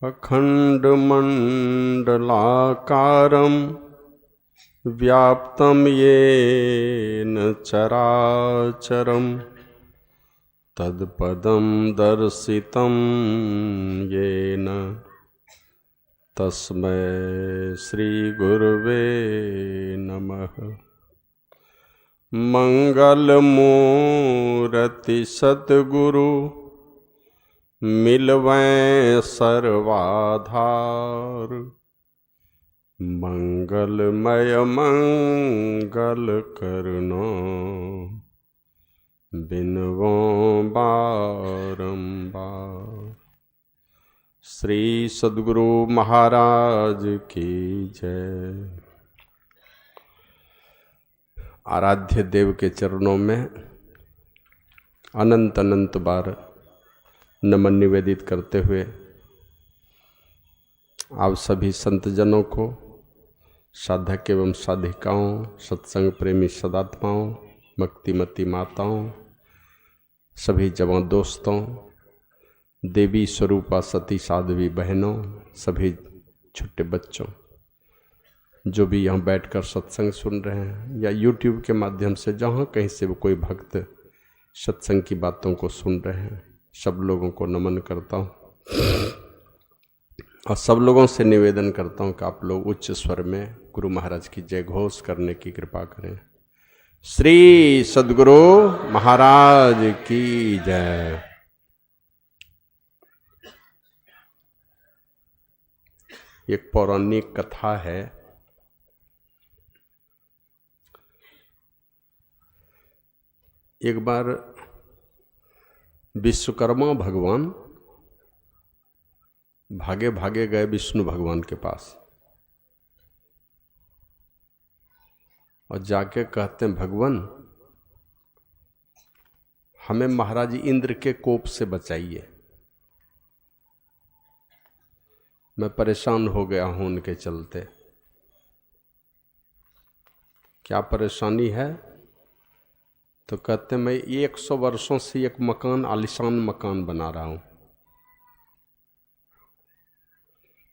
अखण्डमण्डलाकारं व्याप्तं येन चराचरं तत्पदं दर्शितं येन तस्मै श्रीगुरुवे नमः। मंगलमूर्ति सद्गुरु मिलवैं सर्वाधार, मंगलमय मंगल करनो बिनवो बारंबार। श्री सद्गुरु महाराज की जय। आराध्य देव के चरणों में अनंत अनंत बार नमन निवेदित करते हुए आप सभी संतजनों को, साधक एवं साधिकाओं, सत्संग प्रेमी सदात्माओं, भक्तिमती माताओं, सभी जवान दोस्तों, देवी स्वरूपा सती साध्वी बहनों, सभी छोटे बच्चों जो भी यहाँ बैठकर सत्संग सुन रहे हैं या YouTube के माध्यम से जहाँ कहीं से कोई भक्त सत्संग की बातों को सुन रहे हैं, सब लोगों को नमन करता हूँ और सब लोगों से निवेदन करता हूँ कि आप लोग उच्च स्वर में गुरु महाराज की जय घोष करने की कृपा करें। श्री सद्गुरु महाराज की जय। एक पौराणिक कथा है। एक बार विश्वकर्मा भगवान भागे भागे गए विष्णु भगवान के पास और जाके कहते हैं, भगवान हमें महाराज इंद्र के कोप से बचाइए, मैं परेशान हो गया हूं उनके चलते। क्या परेशानी है? तो कहते हैं, मैं 100 वर्षों से एक मकान, आलीशान मकान बना रहा हूं,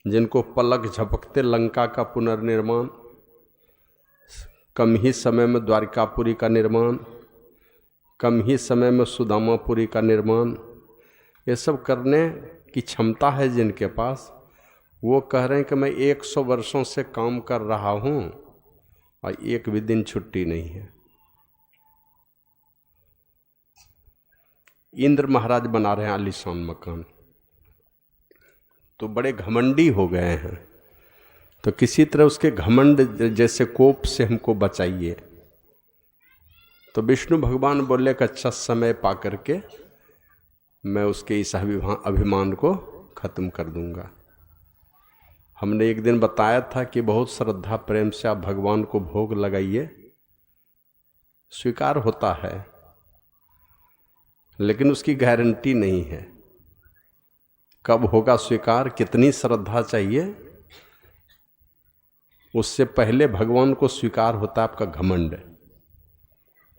जिनको पलक झपकते लंका का पुनर्निर्माण, कम ही समय में द्वारिकापुरी का निर्माण, कम ही समय में सुदामापुरी का निर्माण, ये सब करने की क्षमता है जिनके पास, वो कह रहे हैं कि मैं 100 वर्षों से काम कर रहा हूं और एक भी दिन छुट्टी नहीं है। इंद्र महाराज बना रहे हैं आलीशान मकान, तो बड़े घमंडी हो गए हैं। तो किसी तरह उसके घमंड जैसे कोप से हमको बचाइए। तो विष्णु भगवान बोले कि अच्छा समय पा करके मैं उसके इस अभिमान को खत्म कर दूंगा। हमने एक दिन बताया था कि बहुत श्रद्धा प्रेम से आप भगवान को भोग लगाइए, स्वीकार होता है, लेकिन उसकी गारंटी नहीं है कब होगा स्वीकार, कितनी श्रद्धा चाहिए, उससे पहले भगवान को स्वीकार होता है आपका घमंड,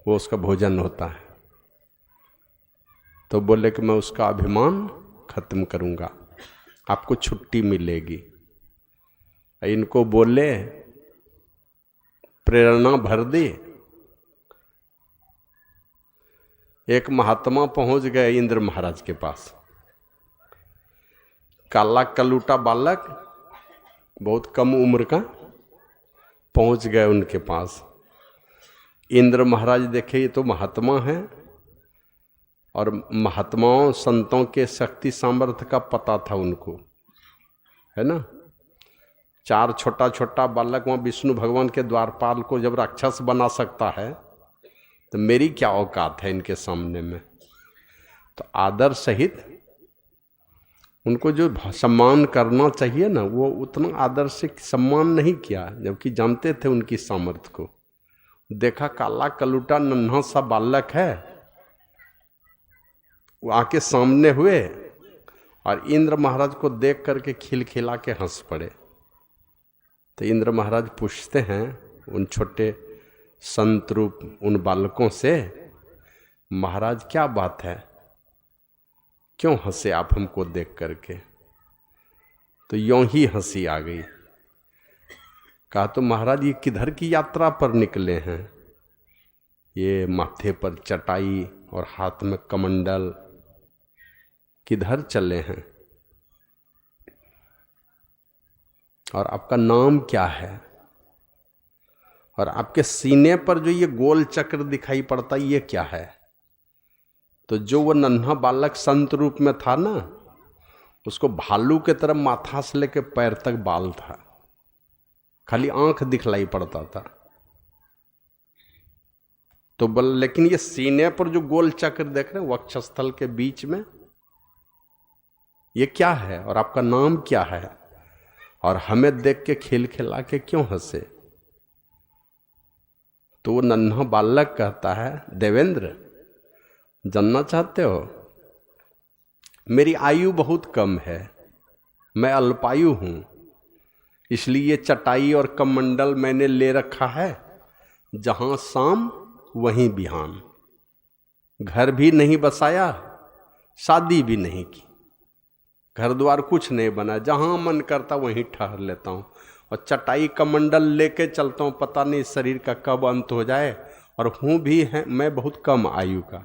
वो उसका भोजन होता है। तो बोले कि मैं उसका अभिमान खत्म करूंगा, आपको छुट्टी मिलेगी। इनको बोले, प्रेरणा भर दी। एक महात्मा पहुंच गए इंद्र महाराज के पास, काला कलूटा बालक, बहुत कम उम्र का, पहुंच गए उनके पास। इंद्र महाराज देखे ये तो महात्मा है, और महात्माओं संतों के शक्ति सामर्थ्य का पता था उनको, है ना। 4 छोटा छोटा बालक वहां विष्णु भगवान के द्वारपाल को जब राक्षस बना सकता है, तो मेरी क्या औकात है इनके सामने में। तो आदर सहित उनको जो सम्मान करना चाहिए ना, वो उतना आदर से सम्मान नहीं किया, जबकि जानते थे उनकी सामर्थ्य को। देखा काला कलूटा नन्हा सा बालक है, वो आके सामने हुए और इंद्र महाराज को देख करके खिलखिला के हंस पड़े। तो इंद्र महाराज पूछते हैं उन छोटे संत रूप उन बालकों से, महाराज क्या बात है, क्यों हंसे आप हमको देख करके? तो यों ही हंसी आ गई। कहा तो महाराज ये किधर की यात्रा पर निकले हैं? ये माथे पर चटाई और हाथ में कमंडल, किधर चले हैं? और आपका नाम क्या है? और आपके सीने पर जो ये गोल चक्र दिखाई पड़ता ये क्या है? तो जो वो नन्हा बालक संत रूप में था ना, उसको भालू के तरह माथा से लेके पैर तक बाल था, खाली आंख दिखलाई पड़ता था। तो बोल लेकिन ये सीने पर जो गोल चक्र देख रहे हैं वक्षस्थल के बीच में, ये क्या है? और आपका नाम क्या है? और हमें देख के खिलखिला के क्यों हंसे? तो वो नन्हा बालक कहता है, देवेंद्र जानना चाहते हो? मेरी आयु बहुत कम है, मैं अल्पायु हूं, इसलिए ये चटाई और कमंडल मैंने ले रखा है। जहां शाम वहीं बिहान, घर भी नहीं बसाया, शादी भी नहीं की, घर द्वार कुछ नहीं बना, जहां मन करता वहीं ठहर लेता हूं। और चटाई कमंडल लेके चलता हूं, पता नहीं शरीर का कब अंत हो जाए। और हूं भी है मैं बहुत कम आयु का।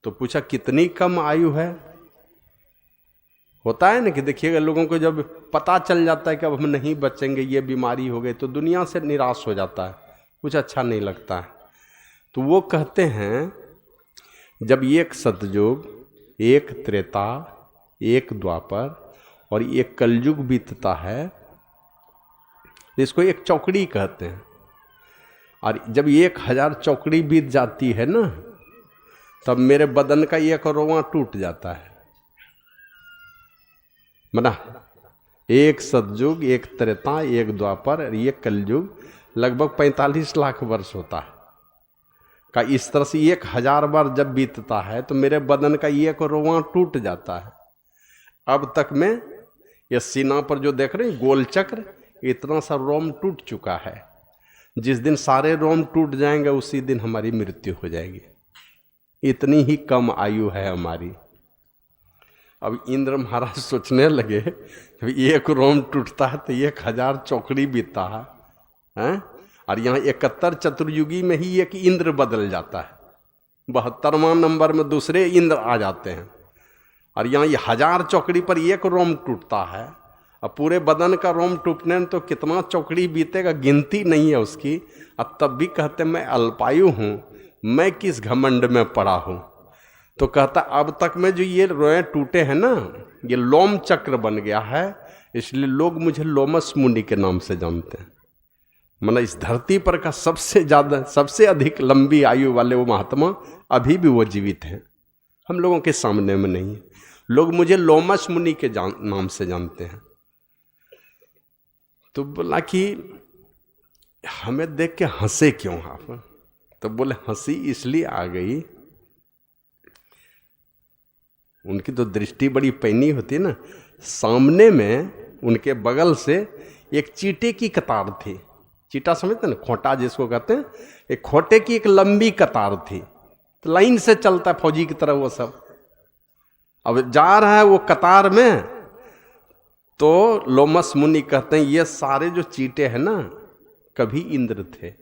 तो पूछा कितनी कम आयु है? होता है ना कि देखिएगा लोगों को जब पता चल जाता है कि अब हम नहीं बचेंगे, ये बीमारी हो गई, तो दुनिया से निराश हो जाता है, कुछ अच्छा नहीं लगता है। तो वो कहते हैं जब एक सतयुग, एक त्रेता, एक द्वापर और एक कलयुग बीतता है, इसको एक चौकड़ी कहते हैं। और जब 1000 चौकड़ी बीत जाती है ना, तब मेरे बदन का एक रोवां टूट जाता है। मना एक सतयुग, एक त्रेता, एक द्वापर और एक कलयुग, लगभग 45 लाख वर्ष होता है का। इस तरह से 1000 बार जब बीतता है तो मेरे बदन का एक रोवां टूट जाता है। अब तक में ये सीना पर जो देख रहे हैं गोल चक्र, इतना सा रोम टूट चुका है। जिस दिन सारे रोम टूट जाएंगे उसी दिन हमारी मृत्यु हो जाएगी। इतनी ही कम आयु है हमारी। अब इंद्र महाराज सोचने लगे एक रोम टूटता है तो 1000 चौकड़ी बीतता है, और यहाँ 71 चतुर्युगी में ही एक इंद्र बदल जाता है। 72वां नंबर में दूसरे इंद्र आ जाते हैं। और यहाँ ये 1000 चौकड़ी पर एक रोम टूटता है। अब पूरे बदन का रोम टूटने में तो कितना चौकड़ी बीतेगा, गिनती नहीं है उसकी। अब तब भी कहते मैं अल्पायु हूँ, मैं किस घमंड में पड़ा हूँ। तो कहता अब तक में जो ये रोए टूटे हैं ना, ये लोम चक्र बन गया है, इसलिए लोग मुझे लोमस मुनि के नाम से जानते हैं। मतलब इस धरती पर का सबसे ज्यादा, सबसे अधिक लंबी आयु वाले वो महात्मा अभी भी वो जीवित हैं, हम लोगों के सामने में नहीं है। लोग मुझे लोमस मुनि के नाम से जानते हैं। तो बोला कि हमें देख के हंसे क्यों आप? तो बोले हंसी इसलिए आ गई, उनकी तो दृष्टि बड़ी पैनी होती है ना। सामने में उनके बगल से एक चीटे की कतार थी। चीटा समझते ना, खोटा जिसको कहते हैं, एक खोटे की एक लंबी कतार थी। तो लाइन से चलता है फौजी की तरह वो सब। अब जा रहा है वो कतार में, तो लोमस मुनि कहते हैं ये सारे जो चीटे हैं ना, कभी इंद्र थे,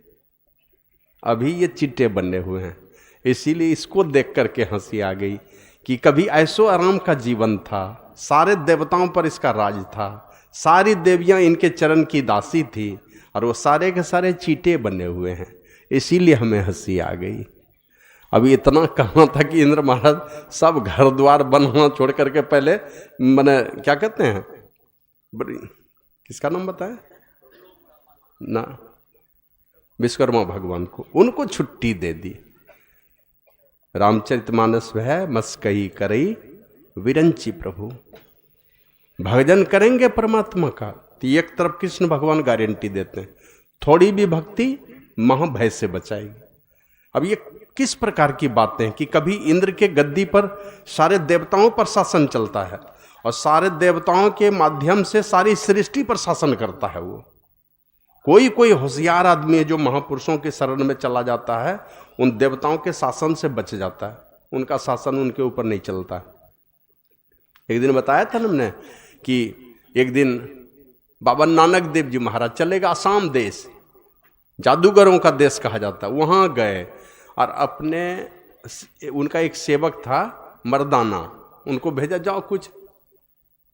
अभी ये चीटे बने हुए हैं। इसीलिए इसको देख करके हंसी आ गई कि कभी ऐसो आराम का जीवन था, सारे देवताओं पर इसका राज था, सारी देवियां इनके चरण की दासी थी, और वो सारे के सारे चीटे बने हुए हैं। इसीलिए हमें हंसी आ गई। अभी इतना कहना था कि इंद्र महाराज सब घर द्वार बनना छोड़ करके पहले मैंने क्या कहते हैं, किसका नाम बताया ना, विश्वकर्मा भगवान को, उनको छुट्टी दे दी। रामचरितमानस है मस्कई करई विरंची प्रभु, भजन करेंगे परमात्मा का तो एक तरफ कृष्ण भगवान गारंटी देते हैं, थोड़ी भी भक्ति महाभय से बचाएगी। अब ये किस प्रकार की बातें हैं कि कभी इंद्र के गद्दी पर सारे देवताओं पर शासन चलता है, और सारे देवताओं के माध्यम से सारी सृष्टि पर शासन करता है वो। कोई होशियार आदमी है जो महापुरुषों के शरण में चला जाता है, उन देवताओं के शासन से बच जाता है, उनका शासन उनके ऊपर नहीं चलता। एक दिन बताया था ना हमने कि एक दिन बाबा नानक देव जी महाराज चले गए असम देश, जादूगरों का देश कहा जाता है, वहाँ गए और अपने उनका एक सेवक था मर्दाना, उनको भेजा जाओ कुछ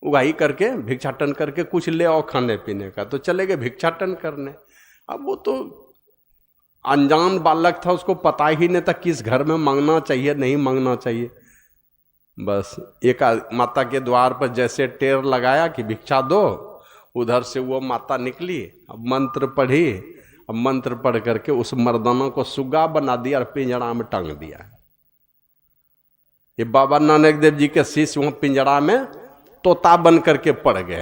उगाही करके भिक्षाटन करके कुछ ले आओ खाने पीने का। तो चले गए भिक्षाटन करने। अब वो तो अनजान बालक था, उसको पता ही नहीं था किस घर में मांगना चाहिए नहीं मांगना चाहिए। बस एक माता के द्वार पर जैसे टेर लगाया कि भिक्षा दो, उधर से वो माता निकली, अब मंत्र पढ़ी, अब मंत्र पढ़ करके उस मर्दाना को सुग्गा बना दिया और पिंजड़ा में टांग दिया। ये बाबा नानक देव जी के शिष्य वहां पिंजड़ा में तोता बन करके पड़ गए।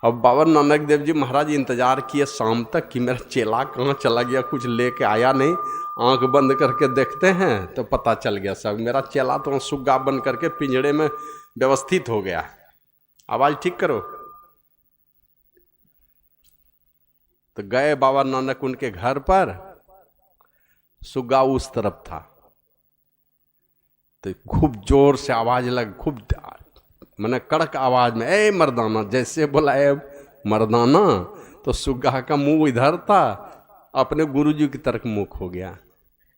अब बाबा नानक देव जी महाराज इंतजार किए शाम तक कि मेरा चेला कहाँ चला गया, कुछ लेके आया नहीं। आंख बंद करके देखते हैं तो पता चल गया सब, मेरा चेला तो सुग्गा बन करके पिंजड़े में व्यवस्थित हो गया। आवाज ठीक करो। तो गए बाबा नानक उनके घर पर, सुग्गा उस तरफ था, तो खूब जोर से आवाज लग, खूब मैंने कड़क आवाज में, ए मर्दाना, जैसे बोला ए मर्दाना, तो सुग्गा का मुंह इधर था, अपने गुरुजी की तरफ मुख हो गया।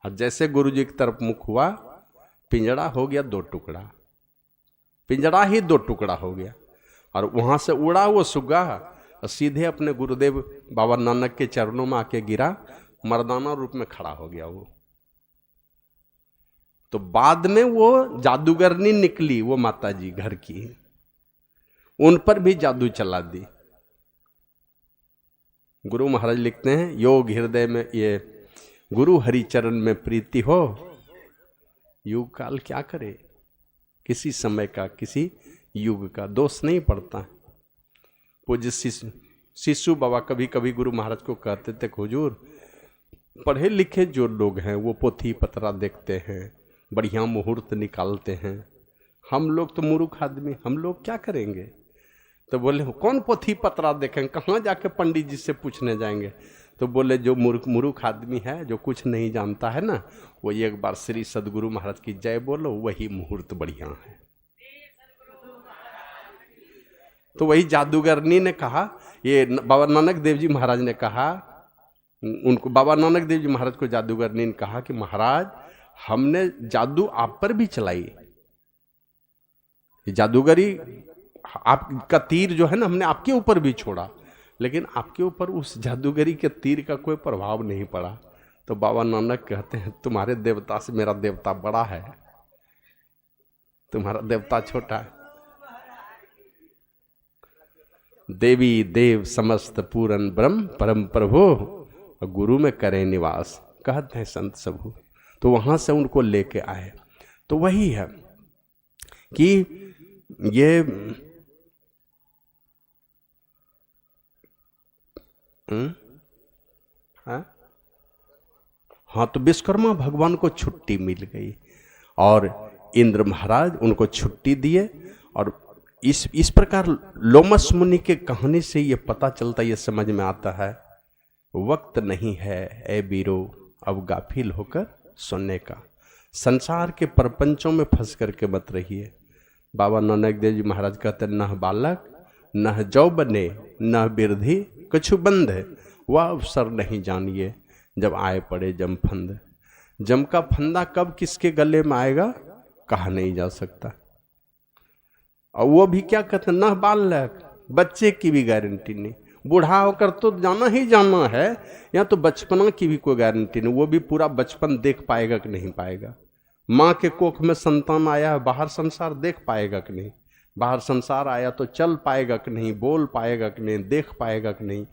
और जैसे गुरुजी की तरफ मुख हुआ, पिंजड़ा हो गया 2 टुकड़ा, पिंजड़ा ही 2 टुकड़ा हो गया। और वहां से उड़ा वो सुग्गा और सीधे अपने गुरुदेव बाबा नानक के चरणों में आके गिरा, मर्दाना रूप में खड़ा हो गया वो। तो बाद में वो जादूगरनी निकली, वो माता जी घर की, उन पर भी जादू चला दी। गुरु महाराज लिखते हैं, योग हृदय में ये गुरु हरिचरण में प्रीति हो, युग काल क्या करे, किसी समय का किसी युग का दोष नहीं पड़ता। पूज्य शिशु बाबा कभी कभी गुरु महाराज को कहते थे, हुजूर पढ़े लिखे जो लोग हैं वो पोथी पतरा देखते हैं, बढ़िया मुहूर्त निकालते हैं, हम लोग तो मूर्ख आदमी, हम लोग क्या करेंगे। तो बोले कौन पोथी पतरा देखेंगे, कहाँ जाके पंडित जी से पूछने जाएंगे। तो बोले जो मूर्ख आदमी है, जो कुछ नहीं जानता है ना, वो एक बार श्री सदगुरु महाराज की जय बोलो, वही मुहूर्त बढ़िया है। तो वही जादूगरनी ने कहा, ये बाबा नानक देव जी महाराज ने कहा उनको, बाबा नानक देव जी महाराज को जादूगरनी ने कहा कि महाराज हमने जादू आप पर भी चलाई, जादूगरी आपका तीर जो है ना हमने आपके ऊपर भी छोड़ा, लेकिन आपके ऊपर उस जादूगरी के तीर का कोई प्रभाव नहीं पड़ा। तो बाबा नानक कहते हैं, तुम्हारे देवता से मेरा देवता बड़ा है, तुम्हारा देवता छोटा है। देवी देव समस्त पूरन ब्रह्म परम प्रभु, गुरु में करे निवास, कहते हैं संत सबू। तो वहां से उनको लेके आए। तो वही है कि ये हाँ, तो विश्वकर्मा भगवान को छुट्टी मिल गई और इंद्र महाराज उनको छुट्टी दिए। और इस प्रकार लोमस मुनि के कहानी से ये पता चलता, ये समझ में आता है, वक्त नहीं है ए बीरो अब गाफिल होकर सुनने का, संसार के प्रपंचों में फंस करके मत रहिए। बाबा नानक देव जी महाराज कहते, न बालक न जौबने न बिरधी कछु बंध, वह अवसर नहीं जानिए जब आए पड़े जम फंद। जम का फंदा कब किसके गले में आएगा कहा नहीं जा सकता। और वो भी क्या कहते, न बालक, बच्चे की भी गारंटी नहीं, बूढ़ा होकर तो जाना ही जाना है, या तो बचपना की भी कोई गारंटी नहीं, वो भी पूरा बचपन देख पाएगा कि नहीं पाएगा। माँ के कोख में संतान आया, बाहर संसार देख पाएगा कि नहीं, बाहर संसार आया तो चल पाएगा कि नहीं, बोल पाएगा कि नहीं, देख पाएगा कि नहीं,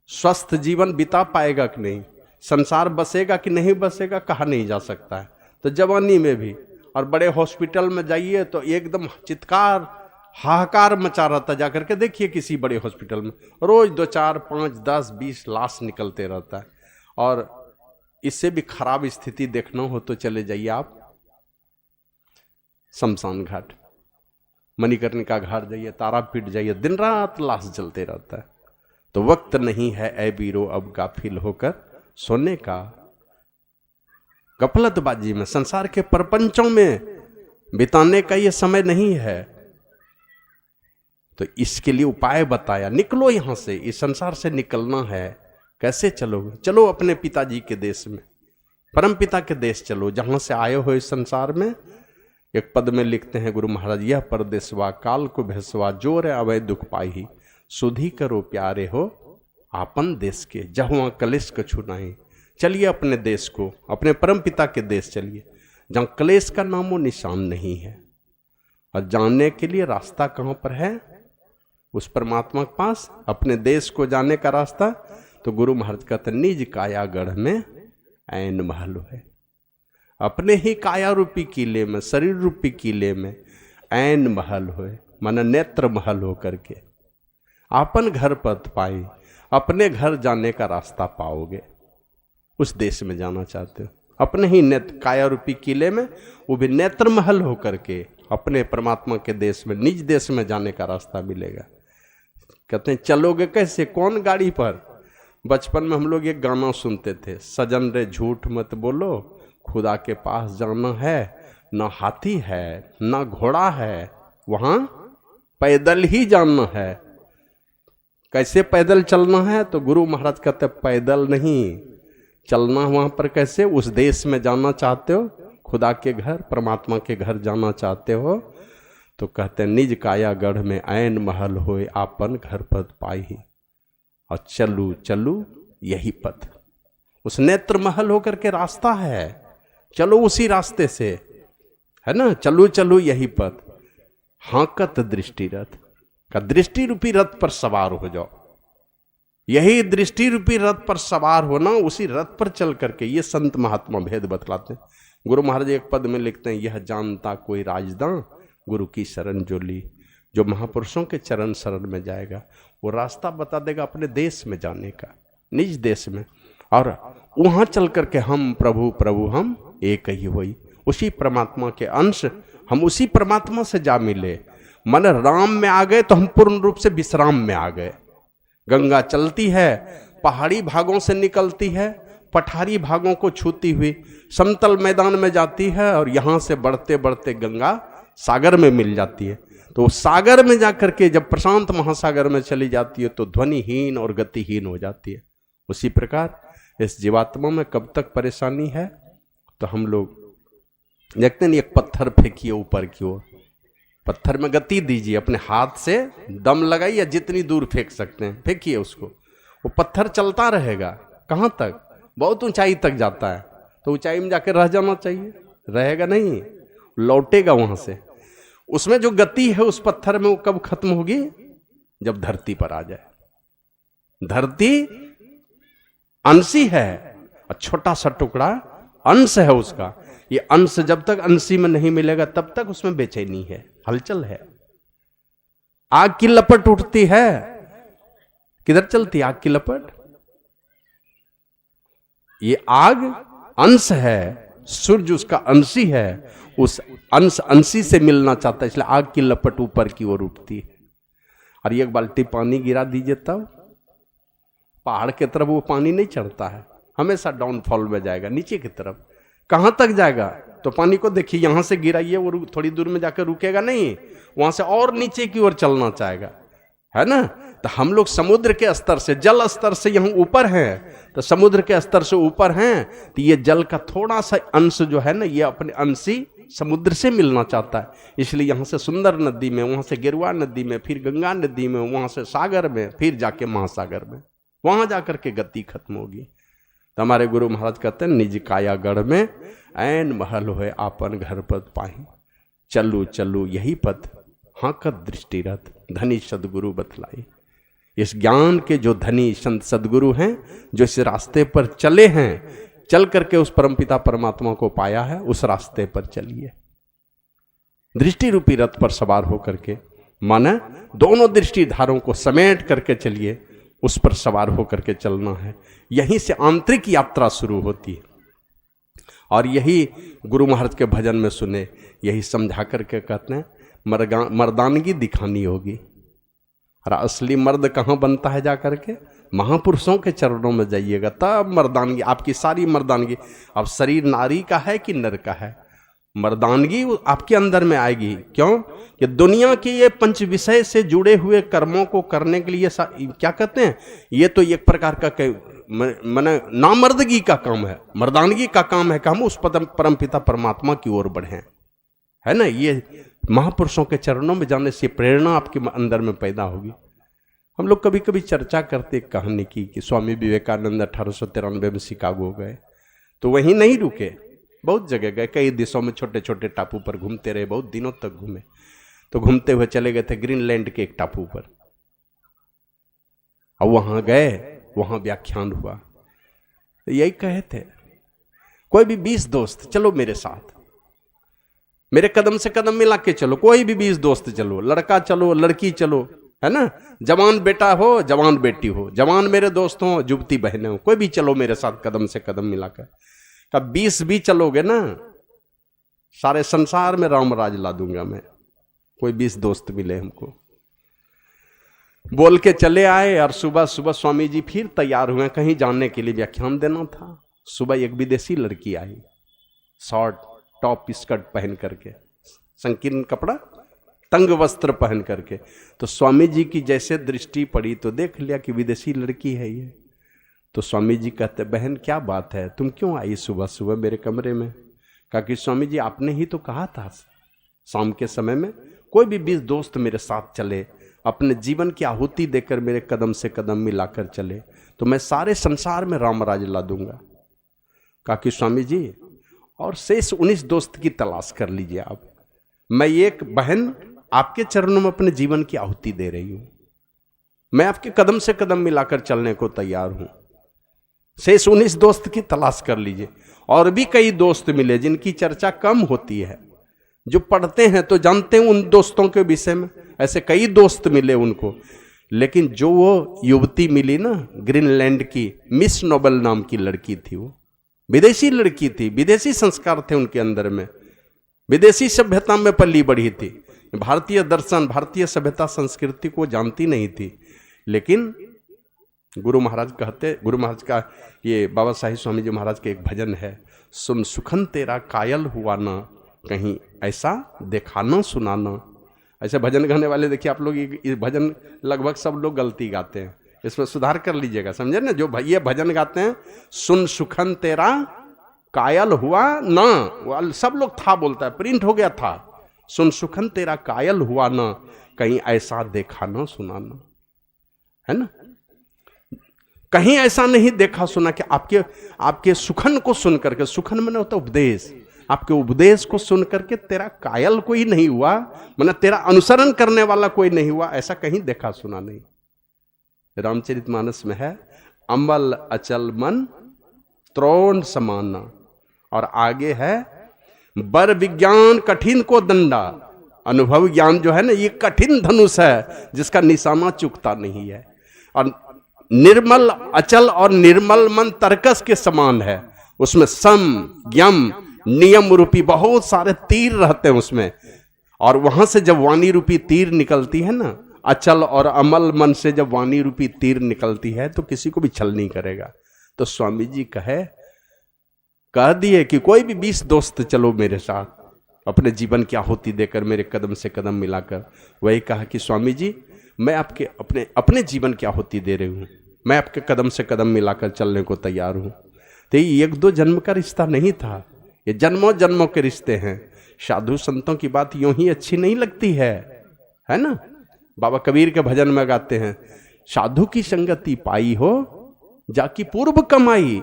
स्वस्थ जीवन बिता पाएगा कि नहीं, संसार बसेगा कि नहीं बसेगा कहा नहीं जा सकता है। तो जवानी में भी, और बड़े हॉस्पिटल में जाइए तो एकदम चित्कार हाहाकार मचा रहता, जाकर के देखिए किसी बड़े हॉस्पिटल में रोज 2 4 5 10 20 लाश निकलते रहता है। और इससे भी खराब स्थिति देखना हो तो चले जाइए आप शमशान घाट, मणिकर्णिका घाट जाइए, तारापीठ जाइए, दिन रात लाश जलते रहता है। तो वक्त नहीं है ए बीरो अब गाफिल होकर सोने का, गफलतबाजी में संसार के प्रपंचों में बिताने का ये समय नहीं है। तो इसके लिए उपाय बताया, निकलो यहां से, इस संसार से निकलना है। कैसे चलोगे? चलो अपने पिताजी के देश में, परम पिता के देश चलो, जहां से आए हो इस संसार में। एक पद में लिखते हैं गुरु महाराज, यह परदेसवा काल को भेसवा, जोर अवै दुख पाई, सुधी करो प्यारे हो आपन देश के, जहाँ कलेश कछु नहीं। चलिए अपने देश को, अपने परम पिता के देश चलिए, जहाँ कलेश का नामो निशान नहीं है। और जानने के लिए रास्ता कहाँ पर है? उस परमात्मा के पास, अपने देश को जाने का रास्ता। तो गुरु महाराज कहते निज कायागढ़ में ऐन महल है। अपने ही काया रूपी किले में, शरीर रूपी किले में ऐन महल होए, माने नेत्र महल हो करके आपन घर पद पाई, अपने घर जाने का रास्ता पाओगे। उस देश में जाना चाहते हो, अपने ही नेत्र काया रूपी किले में, वो भी नेत्र महल हो करके अपने परमात्मा के देश में, निज देश में जाने का रास्ता मिलेगा। कहते हैं चलोगे कैसे? कौन गाड़ी पर? बचपन में हम लोग एक गाना सुनते थे, सजन रे झूठ मत बोलो, खुदा के पास जाना है, ना हाथी है ना घोड़ा है, वहां पैदल ही जाना है। कैसे पैदल चलना है? तो गुरु महाराज कहते पैदल नहीं चलना, वहां पर कैसे? उस देश में जाना चाहते हो, खुदा के घर, परमात्मा के घर जाना चाहते हो, तो कहते निज कायागढ़ में ऐन महल होए, आपन घर पद पाई, और चलू चलू यही पथ। उस नेत्र महल होकर के रास्ता है, चलो उसी रास्ते से, है ना। चलू चलू यही पथ, हाकत दृष्टि रथ का, दृष्टि रूपी रथ पर सवार हो जाओ। यही दृष्टि रूपी रथ पर सवार होना, उसी रथ पर चल करके। ये संत महात्मा भेद बतलाते हैं। गुरु महाराज एक पद में लिखते हैं, यह जानता कोई राजदां, गुरु की शरण जो ली। जो महापुरुषों के चरण शरण में जाएगा, वो रास्ता बता देगा अपने देश में जाने का, निज देश में। और वहां चल करके हम प्रभु प्रभु हम एक ही हुई, उसी परमात्मा के अंश, हम उसी परमात्मा से जा मिले। मन राम में आ गए तो हम पूर्ण रूप से विश्राम में आ गए। गंगा चलती है, पहाड़ी भागों से निकलती है, पठारी भागों को छूती हुई समतल मैदान में जाती है, और यहां से बढ़ते बढ़ते गंगा सागर में मिल जाती है। तो सागर में जाकर के जब प्रशांत महासागर में चली जाती है, तो ध्वनिहीन और गतिहीन हो जाती है। उसी प्रकार इस जीवात्मा में कब तक परेशानी है? तो हम लोग देखते नहीं, एक पत्थर फेंकिए ऊपर की ओर, पत्थर में गति दीजिए, अपने हाथ से दम लगाइए, जितनी दूर फेंक सकते हैं फेंकिए उसको, वो पत्थर चलता रहेगा। कहाँ तक? बहुत ऊंचाई तक जाता है, तो ऊंचाई में जाकर रह जाना चाहिए, रहेगा नहीं, लौटेगा वहां से। उसमें जो गति है उस पत्थर में, वो कब खत्म होगी? जब धरती पर आ जाए। धरती अंशी है, और छोटा सा टुकड़ा अंश है उसका। ये अंश जब तक अंशी में नहीं मिलेगा, तब तक उसमें बेचैनी है, हलचल है। आग की लपट उठती है, किधर चलती आग की लपट? ये आग अंश है, सूर्य उसका अंशी है, उस अंश अंशी से मिलना चाहता है, इसलिए आग की लपट ऊपर की ओर उठती है। और एक बाल्टी पानी गिरा दीजिए, तब पहाड़ की तरफ वो पानी नहीं चढ़ता है, हमेशा डाउनफॉल में जाएगा, नीचे की तरफ। कहां तक जाएगा? तो पानी को देखिए, यहां से गिराइए, वो थोड़ी दूर में जाकर रुकेगा नहीं, वहां से और नीचे की ओर चलना चाहेगा, है ना। तो हम लोग समुद्र के स्तर से, जल स्तर से यहाँ ऊपर हैं, तो समुद्र के स्तर से ऊपर हैं, तो ये जल का थोड़ा सा अंश जो है ना, ये अपने अंशी समुद्र से मिलना चाहता है। इसलिए यहाँ से सुंदर नदी में, वहां से गिरवा नदी में, फिर गंगा नदी में, वहां से सागर में, फिर जाके महासागर में, वहां जाकर के गति खत्म होगी। तो हमारे गुरु महाराज कहते हैं, निज कायागढ़ में ऐन महल होए, आपन घर पद पाही, चलू चलू यही पथ, हाकत दृष्टि रथ, धनी सदगुरु बतलाई। इस ज्ञान के जो धनी संत सदगुरु हैं, जो इस रास्ते पर चले हैं, चल करके उस परमपिता परमात्मा को पाया है, उस रास्ते पर चलिए। दृष्टि रूपी रथ पर सवार होकर के, माने दोनों दृष्टि धारों को समेट करके चलिए, उस पर सवार होकर के चलना है। यहीं से आंतरिक यात्रा शुरू होती है। और यही गुरु महाराज के भजन में सुने, यही समझा करके कहते हैं, मर्दानगी दिखानी होगी। और असली मर्द कहाँ बनता है? जा करके महापुरुषों के चरणों में जाइएगा, तब मर्दानगी, आपकी सारी मर्दानगी। अब शरीर नारी का है कि नर का है? मर्दानगी आपके अंदर में आएगी। क्यों? कि दुनिया के ये पंच विषय से जुड़े हुए कर्मों को करने के लिए क्या कहते हैं, ये तो एक प्रकार का माने नामर्दगी का काम है। मर्दानगी का काम है कि हम उस परमपिता परमात्मा की ओर बढ़ें, है ना। ये महापुरुषों के चरणों में जाने से प्रेरणा आपके अंदर में पैदा होगी। हम लोग कभी कभी चर्चा करते कहानी की कि स्वामी विवेकानंद 1893 में शिकागो गए, तो वहीं नहीं रुके, बहुत जगह गए, कई देशों में छोटे छोटे टापू पर घूमते रहे, बहुत दिनों तक घूमे। तो घूमते हुए चले गए थे ग्रीनलैंड के एक टापू पर, और वहां गए, वहां व्याख्यान हुआ। तो यही कहे थे, कोई भी 20 दोस्त चलो मेरे साथ, मेरे कदम से कदम मिला के चलो, कोई भी 20 दोस्त चलो, लड़का चलो, लड़की चलो, है ना, जवान बेटा हो, जवान बेटी हो, जवान मेरे दोस्त हो, युवती बहनें हो, कोई भी चलो मेरे साथ कदम से कदम मिलाकर। कब 20 भी चलोगे ना, सारे संसार में राम राज ला दूंगा मैं। कोई 20 दोस्त मिले हमको, बोल के चले आए। और सुबह सुबह स्वामी जी फिर तैयार हुए, कहीं जाने के लिए, व्याख्यान देना था। सुबह एक विदेशी लड़की आई, शॉर्ट टॉप स्कर्ट पहन करके, संकीर्ण कपड़ा, तंग वस्त्र पहन करके। तो स्वामी जी की जैसे दृष्टि पड़ी तो देख लिया कि विदेशी लड़की है ये। तो स्वामी जी कहते, बहन क्या बात है, तुम क्यों आई सुबह सुबह मेरे कमरे में? कहा कि स्वामी जी आपने ही तो कहा था शाम के समय में कोई भी 20 दोस्त मेरे साथ चले, अपने जीवन की आहुति देकर मेरे कदम से कदम मिलाकर चले, तो मैं सारे संसार में राम राज ला दूंगा। कहा कि स्वामी जी और शेष 19 दोस्त की तलाश कर लीजिए आप, मैं एक बहन आपके चरणों में अपने जीवन की आहुति दे रही हूं, मैं आपके कदम से कदम मिलाकर चलने को तैयार हूं, शेष 19 दोस्त की तलाश कर लीजिए। और भी कई दोस्त मिले जिनकी चर्चा कम होती है, जो पढ़ते हैं तो जानते हैं उन दोस्तों के विषय में, ऐसे कई दोस्त मिले उनको। लेकिन जो वो युवती मिली ना ग्रीनलैंड की, मिस नोबल नाम की लड़की थी, वो विदेशी लड़की थी, विदेशी संस्कार थे उनके अंदर में, विदेशी सभ्यता में पली बढ़ी थी, भारतीय दर्शन, भारतीय सभ्यता संस्कृति को जानती नहीं थी। लेकिन गुरु महाराज कहते, गुरु महाराज का ये बाबा साहिब स्वामी जी महाराज के एक भजन है, सुन सुखन तेरा कायल हुआ ना, कहीं ऐसा देखाना सुनाना। ऐसे भजन गाने वाले देखिए आप लोग, ये भजन लगभग सब लोग गलती गाते हैं, इसमें सुधार कर लीजिएगा, समझे ना। जो ये भजन गाते हैं, सुन सुखन तेरा कायल हुआ ना, सब लोग था बोलता है, प्रिंट हो गया था, सुन सुखन तेरा कायल हुआ ना, कहीं ऐसा देखाना सुनाना, है ना। कहीं ऐसा नहीं देखा सुना कि आपके सुखन को सुन करके, सुखन मैंने होता उपदेश, आपके उपदेश को सुन करके तेरा कायल कोई नहीं हुआ, मैंने तेरा अनुसरण करने वाला कोई नहीं हुआ, ऐसा कहीं देखा सुना नहीं। रामचरितमानस में है, अमल अचल मन त्रोण समाना, और आगे है, बर विज्ञान कठिन को दंडा। अनुभव ज्ञान जो है ना, ये कठिन धनुष है जिसका निशाना चुकता नहीं है। और निर्मल अचल और निर्मल मन तर्कस के समान है, उसमें सम यम नियम रूपी बहुत सारे तीर रहते हैं उसमें। और वहां से जब वाणी रूपी तीर निकलती है ना, अचल और अमल मन से जब वाणी रूपी तीर निकलती है तो किसी को भी छल नहीं करेगा। तो स्वामी जी कह दिए कि कोई भी 20 दोस्त चलो मेरे साथ, अपने जीवन की आहुति देकर मेरे कदम से कदम मिलाकर। वही कहा कि स्वामी जी मैं आपके अपने जीवन की आहुति दे रही हूँ, मैं आपके कदम से कदम मिलाकर चलने को तैयार हूँ। तो ये 1-2 जन्म का रिश्ता नहीं था, ये जन्मों जन्मों के रिश्ते हैं। साधु संतों की बात यूं ही अच्छी नहीं लगती है ना। बाबा कबीर के भजन में गाते हैं, साधु की संगति पाई हो जाकी पूर्व कमाई,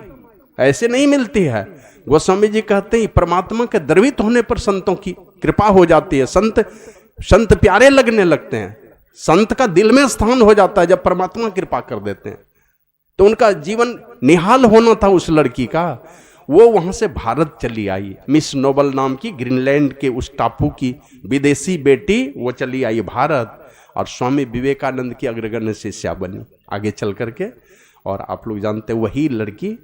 ऐसे नहीं मिलती है। गोस्वामी जी कहते हैं परमात्मा के द्रवित होने पर संतों की कृपा हो जाती है, संत प्यारे लगने लगते हैं, संत का दिल में स्थान हो जाता है जब परमात्मा कृपा कर देते हैं। तो उनका जीवन निहाल होना था उस लड़की का, वो वहां से भारत चली आई। मिस नोबल नाम की ग्रीनलैंड के उस टापू की विदेशी बेटी वो चली आई भारत, और स्वामी विवेकानंद की अग्रगण्य शिष्या बनी आगे चल करके। और आप लोग जानते वही लड़की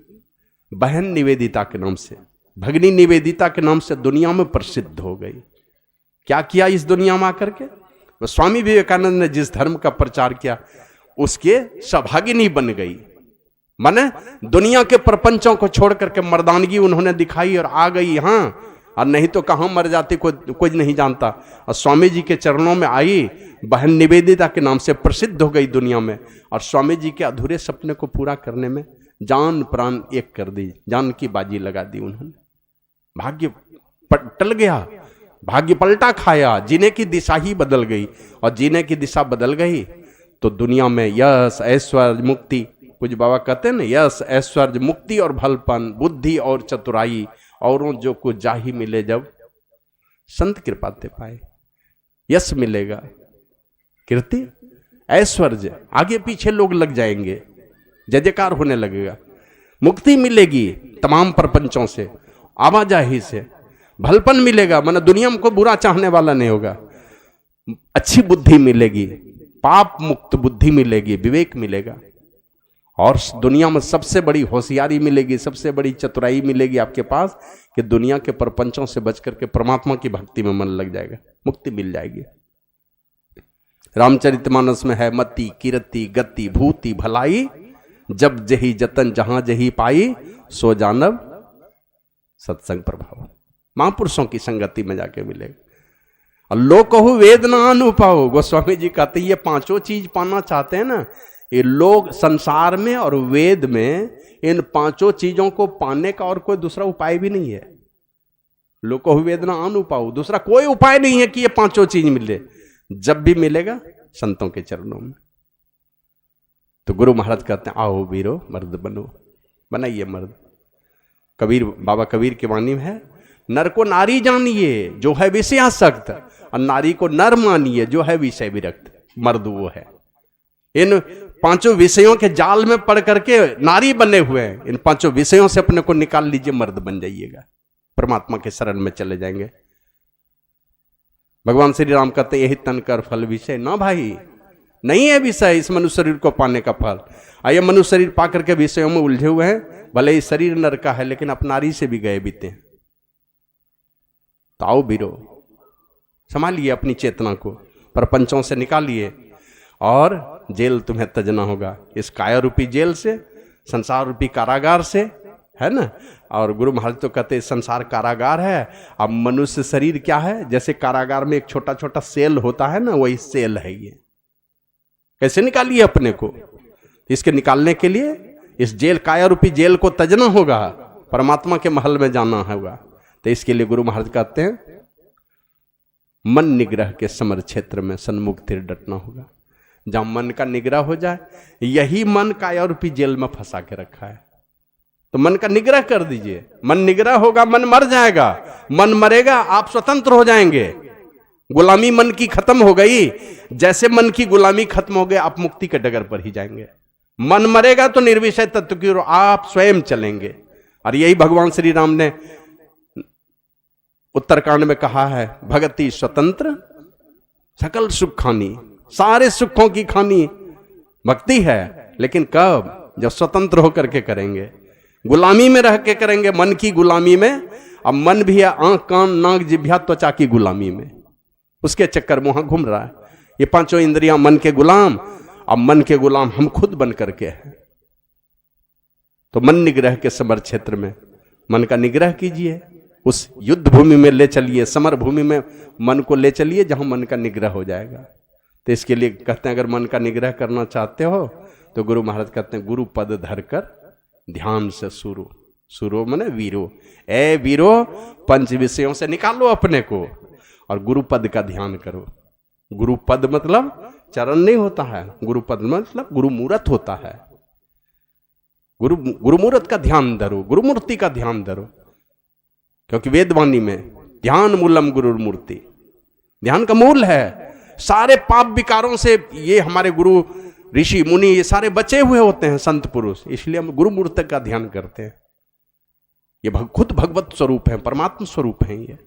बहन निवेदिता के नाम से, भगनी निवेदिता के नाम से दुनिया में प्रसिद्ध हो गई। क्या किया इस दुनिया में आकर के? वो स्वामी विवेकानंद ने जिस धर्म का प्रचार किया उसके सौभागिनी बन गई। माने दुनिया के प्रपंचों को छोड़ करके मर्दानगी उन्होंने दिखाई और आ गई यहाँ और नहीं तो कहाँ मर जाती कोई नहीं जानता। और स्वामी जी के चरणों में आई, बहन निवेदिता के नाम से प्रसिद्ध हो गई दुनिया में, और स्वामी जी के अधूरे सपने को पूरा करने में जान प्राण एक कर दी, जान की बाजी लगा दी उन्होंने। भाग्य टल गया, भाग्य पलटा खाया, जीने की दिशा ही बदल गई, और जीने की दिशा बदल गई तो दुनिया में यश ऐश्वर्य मुक्ति, कुछ बाबा कहते हैं ना, यश ऐश्वर्य मुक्ति और भलपन, बुद्धि और चतुराई, औरों जो कुछ जाही मिले जब संत कृपा ते पाए। यश मिलेगा, कीर्ति ऐश्वर्य, आगे पीछे लोग लग जाएंगे, जय जयकार होने लगेगा। मुक्ति मिलेगी तमाम प्रपंचों से, आवाजाही से। भलपन मिलेगा, माना दुनिया में कोई बुरा चाहने वाला नहीं होगा। अच्छी बुद्धि मिलेगी, पाप मुक्त बुद्धि मिलेगी, विवेक मिलेगा। और दुनिया में सबसे बड़ी होशियारी मिलेगी, सबसे बड़ी चतुराई मिलेगी आपके पास, कि दुनिया के प्रपंचों से बच करके परमात्मा की भक्ति में मन लग जाएगा, मुक्ति मिल जाएगी। रामचरितमानस में है, मति कीर्ति गति भूति भलाई, जब जही जतन जहां जही पाई, सो जानब सत्संग प्रभाव। महापुरुषों की संगति में जाके मिलेगा। और लोग कहू वेद ना अनुपाओ, गोस्वामी जी कहते ये पांचों चीज पाना चाहते हैं ना, ये लोग संसार में और वेद में इन पांचों चीजों को पाने का और कोई दूसरा उपाय भी नहीं है। लोग कहू वेद ना अनुपाओ, दूसरा कोई उपाय नहीं है कि ये पांचों चीज मिले। जब भी मिलेगा संतों के चरणों में। तो गुरु महाराज कहते हैं, आओ वीरो मर्द बनो, बनाइए मर्द। कबीर, बाबा कबीर की वाणी में है, नर को नारी जानिए जो है विषयासक्त, और नारी को नर मानिए जो है विषय विरक्त। मर्द वो है, इन पांचों विषयों के जाल में पड़ करके नारी बने हुए हैं। इन पांचों विषयों से अपने को निकाल लीजिए, मर्द बन जाइएगा, परमात्मा के शरण में चले जाएंगे। भगवान श्री राम कहते यही तन कर फल विषय ना भाई, नहीं है विषय इस मनुष्य शरीर को पाने का फल। आइए मनुष्य शरीर पा करके विषयों में उलझे हुए हैं, भले ही शरीर नर का है लेकिन आप नारी से भी गए बीते हैं। तो आओ बीरो, संभालिए अपनी चेतना को, प्रपंचों से निकालिए, और जेल तुम्हें तजना होगा, इस काया रूपी जेल से, संसार रूपी कारागार से, है ना। और गुरु महाराज तो कहते संसार कारागार है। अब मनुष्य शरीर क्या है, जैसे कारागार में एक छोटा छोटा सेल होता है ना, वही सेल है ये। कैसे निकालिए अपने को, इसके निकालने के लिए इस जेल, काया रूपी जेल को तजना होगा, परमात्मा के महल में जाना होगा। तो इसके लिए गुरु महाराज कहते हैं, मन निग्रह के समर क्षेत्र में सन्मुख तिर डटना होगा। जहां मन का निग्रह हो जाए, यही मन काया रूपी जेल में फंसा के रखा है, तो मन का निग्रह कर दीजिए। मन निग्रह होगा, मन मर जाएगा, मन मरेगा आप स्वतंत्र हो जाएंगे। गुलामी मन की खत्म हो गई, जैसे मन की गुलामी खत्म हो गई, आप मुक्ति के डगर पर ही जाएंगे। मन मरेगा तो निर्विषय तत्व की ओर आप स्वयं चलेंगे। और यही भगवान श्री राम ने उत्तरकांड में कहा है, भगति स्वतंत्र सकल सुख खानी, सारे सुखों की खानी भक्ति है। लेकिन कब, जब स्वतंत्र होकर के करेंगे, गुलामी में रह के करेंगे, मन की गुलामी में। अब मन भी है आंख कान नाक जिह्वा त्वचा की गुलामी में, उसके चक्कर में वहां घूम रहा है। ये पांचों इंद्रियां मन के गुलाम, अब मन के गुलाम हम खुद बन करके हैं। तो मन निग्रह के समर क्षेत्र में मन का निग्रह कीजिए, उस युद्ध भूमि में ले चलिए, समर भूमि में मन को ले चलिए, जहां मन का निग्रह हो जाएगा। तो इसके लिए कहते हैं, अगर मन का निग्रह करना चाहते हो तो गुरु महाराज कहते हैं, गुरु पद धरकर ध्यान से सुरो। सुरो माने वीरो, ए वीरो पंच विषयों से निकालो अपने को और गुरु पद का ध्यान करो। गुरु पद मतलब चरण नहीं होता है, गुरु पद मतलब गुरु मूर्त होता है। गुरु मूर्त का ध्यान धरो, गुरु मूर्ति का ध्यान धरो, क्योंकि वेदवाणी में ध्यान मूलम गुरु मूर्ति, ध्यान का मूल है। सारे पाप विकारों से ये हमारे गुरु ऋषि मुनि ये सारे बचे हुए होते हैं, संत पुरुष, इसलिए हम गुरु मूर्ति का ध्यान करते हैं। ये खुद भगवत स्वरूप है, परमात्मा स्वरूप है ये।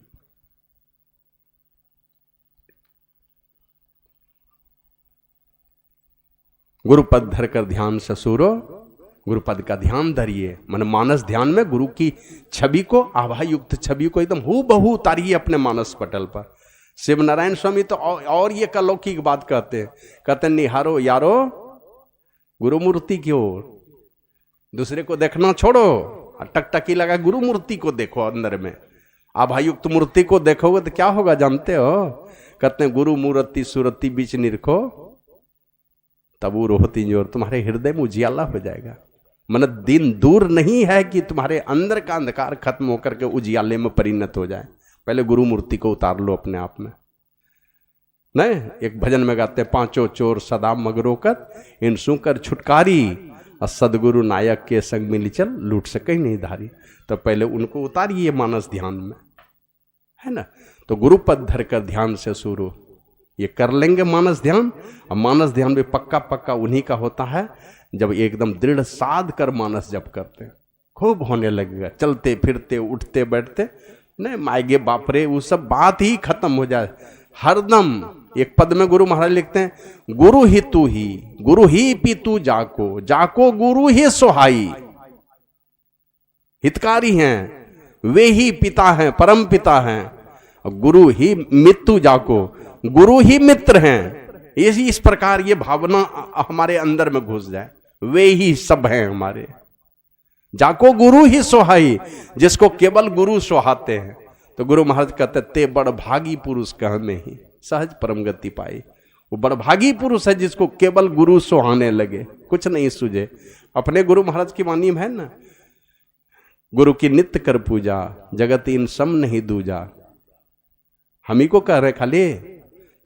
गुरुपद धरकर ध्यान से सुरो, गुरुपद का ध्यान धरिए। मन मानस ध्यान में गुरु की छवि को, आभा युक्त छवि को एकदम हूबहू उतारिए अपने मानस पटल पर। शिव नारायण स्वामी तो और ये अलौकिक बात कहते हैं, निहारो यारो गुरु मूर्ति की ओर, दूसरे को देखना छोड़ो, टकटकी लगा गुरु मूर्ति को देखो अंदर में, आभायुक्त मूर्ति को देखोगे तो क्या होगा जानते हो? कहते हैं गुरु मूर्ति सूरति बीच निरखो तबू रोहती जोर, तुम्हारे हृदय में उजियाला हो जाएगा। मन दिन दूर नहीं है कि तुम्हारे अंदर का अंधकार खत्म होकर के उजियाले में परिणत हो जाए। पहले गुरु मूर्ति को उतार लो अपने आप में। नहीं, एक भजन में गाते हैं, पांचों चोर सदा मगरों कर इन सुकर छुटकारी, और सदगुरु नायक के संग मिली चल लूट सके नहीं धारी। तो पहले उनको उतारिए मानस ध्यान में, है ना। तो गुरु पद धर कर ध्यान से शुरू ये कर लेंगे मानस ध्यान। और मानस ध्यान भी पक्का पक्का उन्हीं का होता है जब एकदम दृढ़ साध कर मानस जप करते हैं, खूब होने लगेगा। चलते फिरते उठते बैठते नहीं मायगे बापरे वो सब बात ही खत्म हो जाए हरदम। एक पद में गुरु महाराज लिखते हैं, गुरु ही तू ही, गुरु ही पीतू जाको, जाको गुरु ही सोहाई। हितकारी हैं वे ही पिता हैं, परम पिता हैं। गुरु ही मित्रु जाको, गुरु ही मित्र हैं। इस प्रकार ये भावना हमारे अंदर में घुस जाए, वे ही सब हैं हमारे। जाको गुरु ही सोहाई, जिसको केवल गुरु सोहाते हैं। तो गुरु महाराज कहते ते बड़ भागी पुरुष कह में ही सहज परम गति पाई। वो बड़ भागी पुरुष है जिसको केवल गुरु सुहाने लगे, कुछ नहीं सूझे। अपने गुरु महाराज की वाणी में है ना, गुरु की नित्य कर पूजा, जगत इन सम नहीं दूजा। हम ही को कह रहे खाली,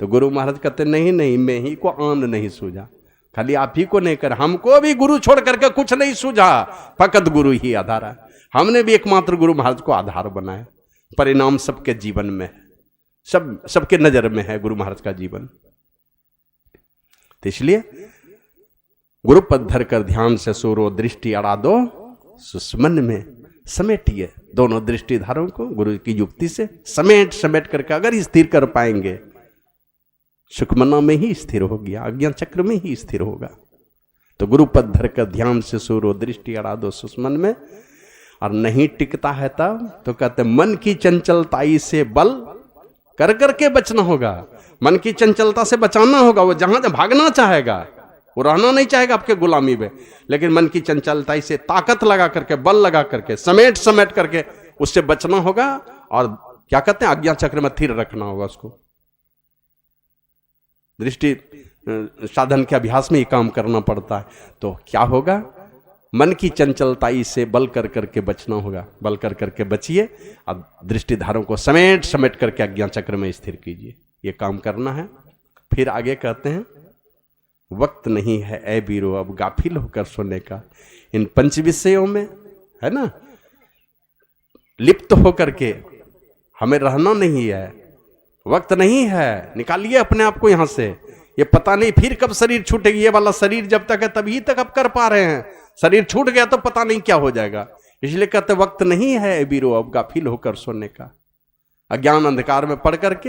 तो गुरु महाराज कहते नहीं नहीं, मैं ही को आन नहीं सूझा। खाली आप ही को नहीं कर, हमको भी गुरु छोड़ करके कुछ नहीं सूझा, फकत गुरु ही आधार है। हमने भी एकमात्र गुरु महाराज को आधार बनाया। परिणाम सबके जीवन में है, सबके नजर में है गुरु महाराज का जीवन। तो इसलिए गुरु पद धर कर ध्यान से सोरो, दृष्टि अड़ा दो सुस्मन में। समेटिए दोनों दृष्टिधारों को गुरु की युक्ति से समेट करके अगर स्थिर कर पाएंगे, सुखमना में ही स्थिर हो गया, आज्ञा चक्र में ही स्थिर होगा। तो गुरु पद धर कर ध्यान से सोरो, दृष्टि अड़ा दो सुस्मन में। और नहीं टिकता है तब तो कहते मन की चंचलताई से बल कर करके बचना होगा। मन की चंचलता से बचाना होगा। वो जहां भागना चाहेगा, वो रहना नहीं चाहेगा आपके गुलामी में, लेकिन मन की चंचलताई से ताकत लगा करके, बल लगा करके, समेट करके उससे बचना होगा। और क्या कहते हैं, आज्ञा चक्र में स्थिर रखना होगा उसको। दृष्टि साधन के अभ्यास में ये काम करना पड़ता है। तो क्या होगा, मन की चंचलताई से बल कर करके बचना होगा। बल कर करके बचिए और दृष्टिधारों को समेट करके आज्ञा चक्र में स्थिर कीजिए। ये काम करना है। फिर आगे कहते हैं, वक्त नहीं है ऐ बीरो अब गाफिल होकर सोने का। इन पंच विषयों में है ना लिप्त होकर के हमें रहना नहीं है। वक्त नहीं है, निकालिए अपने आप को यहां से। ये पता नहीं फिर कब शरीर छूटेगी। ये वाला शरीर जब तक है तभी तक अब कर पा रहे हैं, शरीर छूट गया तो पता नहीं क्या हो जाएगा। इसलिए कहते वक्त नहीं है बीरो अब गाफिल होकर सोने का। अज्ञान अंधकार में पड़ करके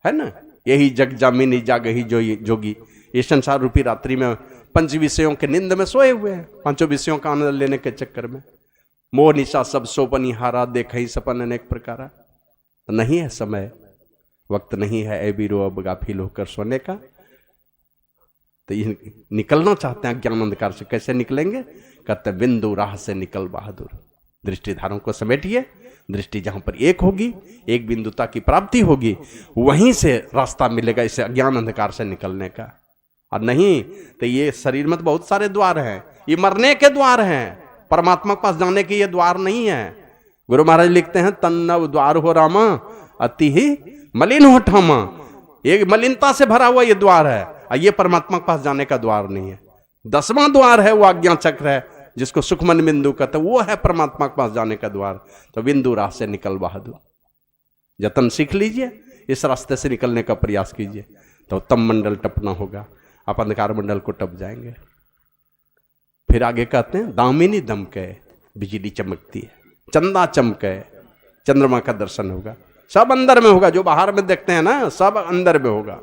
है ना, यही जग जामिनी जागही जोगी, ये संसार रूपी रात्रि में पंच विषयों के निंद में सोए हुए हैं। पांचों विषयों का आनंद लेने के चक्कर में मोह निशा सब सोपनी हारा, देख सपन अनेक प्रकार। तो नहीं है समय, वक्त नहीं है ऐ बीरो अब गाफिल होकर सोने का। तो ये निकलना चाहते हैं अज्ञान अंधकार से, कैसे निकलेंगे? कहते बिंदु राह से निकल बहादुर। दृष्टिधारों को समेटिए, दृष्टि जहां पर एक होगी, एक बिंदुता की प्राप्ति होगी, वहीं से रास्ता मिलेगा इसे अज्ञान अंधकार से निकलने का। और नहीं तो ये शरीर में तो बहुत सारे द्वार हैं, ये मरने के द्वार हैं, परमात्मा के पास जाने के ये द्वार नहीं है। गुरु महाराज लिखते हैं, तन्नव द्वार हो रामा अति ही मलिन हो ठामा। ये मलिनता से भरा हुआ ये द्वार है, और ये परमात्मा के पास जाने का द्वार नहीं है। 10वां द्वार है वो आज्ञा चक्र है, जिसको सुखमन बिंदु कहते हैं, वो है परमात्मा के पास जाने का द्वार। तो बिंदु राह से निकल बहादुर। जतन सीख लीजिए, इस रास्ते से निकलने का प्रयास कीजिए, तो तम मंडल टपना होगा, आप अंधकार मंडल को टप जाएंगे। फिर आगे कहते हैं, दामिनी दमके बिजली चमकती है, चंदा चमके चंद्रमा का दर्शन होगा। सब अंदर में होगा, जो बाहर में देखते हैं ना सब अंदर में होगा।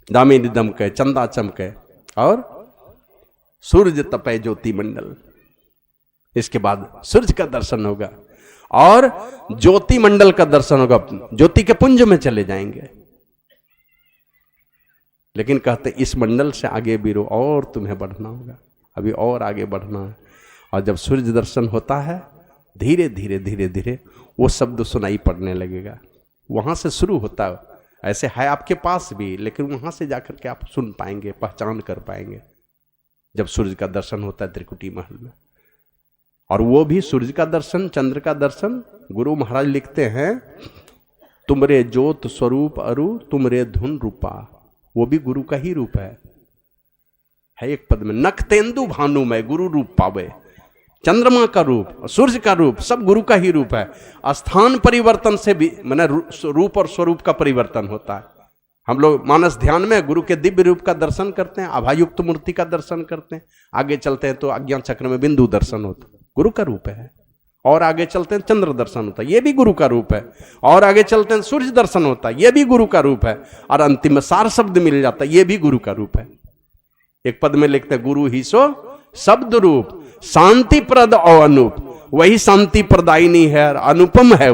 दामिनी दमके चंदा चमके और सूर्य तपे ज्योति मंडल। इसके बाद सूर्य का दर्शन होगा और ज्योति मंडल का दर्शन होगा। ज्योति के पुंज में चले जाएंगे। लेकिन कहते इस मंडल से आगे बीरो और तुम्हें बढ़ना होगा, अभी और आगे बढ़ना है। और जब सूर्य दर्शन होता है, धीरे धीरे धीरे धीरे वो शब्द सुनाई पड़ने लगेगा। वहां से शुरू होता है, ऐसे है आपके पास भी, लेकिन वहां से जाकर के आप सुन पाएंगे, पहचान कर पाएंगे जब सूर्य का दर्शन होता है त्रिकुटी महल में। और वो भी सूर्य का दर्शन, चंद्र का दर्शन, गुरु महाराज लिखते हैं तुमरे ज्योत स्वरूप अरु तुमरे धुन रूपा, वो भी गुरु का ही रूप है एक पद में। नख तेंदु भानु में गुरु रूप पावे, चंद्रमा का रूप, सूर्य का रूप, सब गुरु का ही रूप है। स्थान परिवर्तन से भी माने रूप और स्वरूप का परिवर्तन होता है। हम लोग मानस ध्यान में गुरु के दिव्य रूप का दर्शन करते हैं, आभायुक्त मूर्ति का दर्शन करते हैं, आगे चलते हैं तो अज्ञान चक्र में बिंदु दर्शन होता है, गुरु का रूप है। और आगे चलते हैं चंद्र दर्शन होता है, ये भी गुरु का रूप है। और आगे चलते हैं सूर्य दर्शन होता है, ये भी गुरु का रूप है। और अंतिम में सार शब्द मिल जाता है, ये भी गुरु का रूप है। एक पद में लिखते हैं गुरु ही सो शब्द रूप, शांति प्रद और अनूप, वही शांति प्रदायिनी है, अनुपम है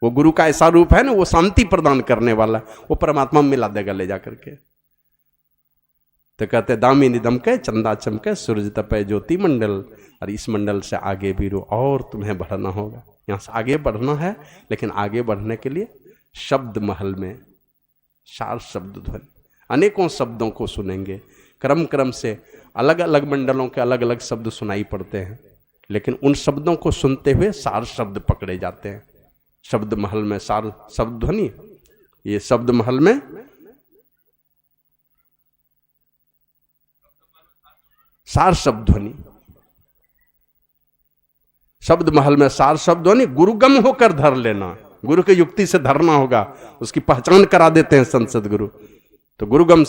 वो गुरु का ऐसा रूप है ना, वो शांति प्रदान करने वाला, वो परमात्मा मिला देगा ले जाकर के। तो कहते दामिनी दमके चंदा चमके सूरज तपे ज्योति मंडल, और इस मंडल से आगे भी रो और तुम्हें बढ़ना होगा। यहां से आगे बढ़ना है, लेकिन आगे बढ़ने के लिए शब्द महल में सार शब्द ध्वनि, अनेकों शब्दों को सुनेंगे। क्रम क्रम से अलग अलग मंडलों के अलग अलग शब्द सुनाई पड़ते हैं, लेकिन उन शब्दों को सुनते हुए सार शब्द पकड़े जाते हैं। शब्द महल में सार शब्द ध्वनि, ये शब्द महल में सार शब्द ध्वनि, शब्द महल में सार शब्द ध्वनि, गुरुगम होकर धर लेना, गुरु की युक्ति से धरना होगा, उसकी पहचान करा देते हैं संसद गुरु। तो गुरुगम,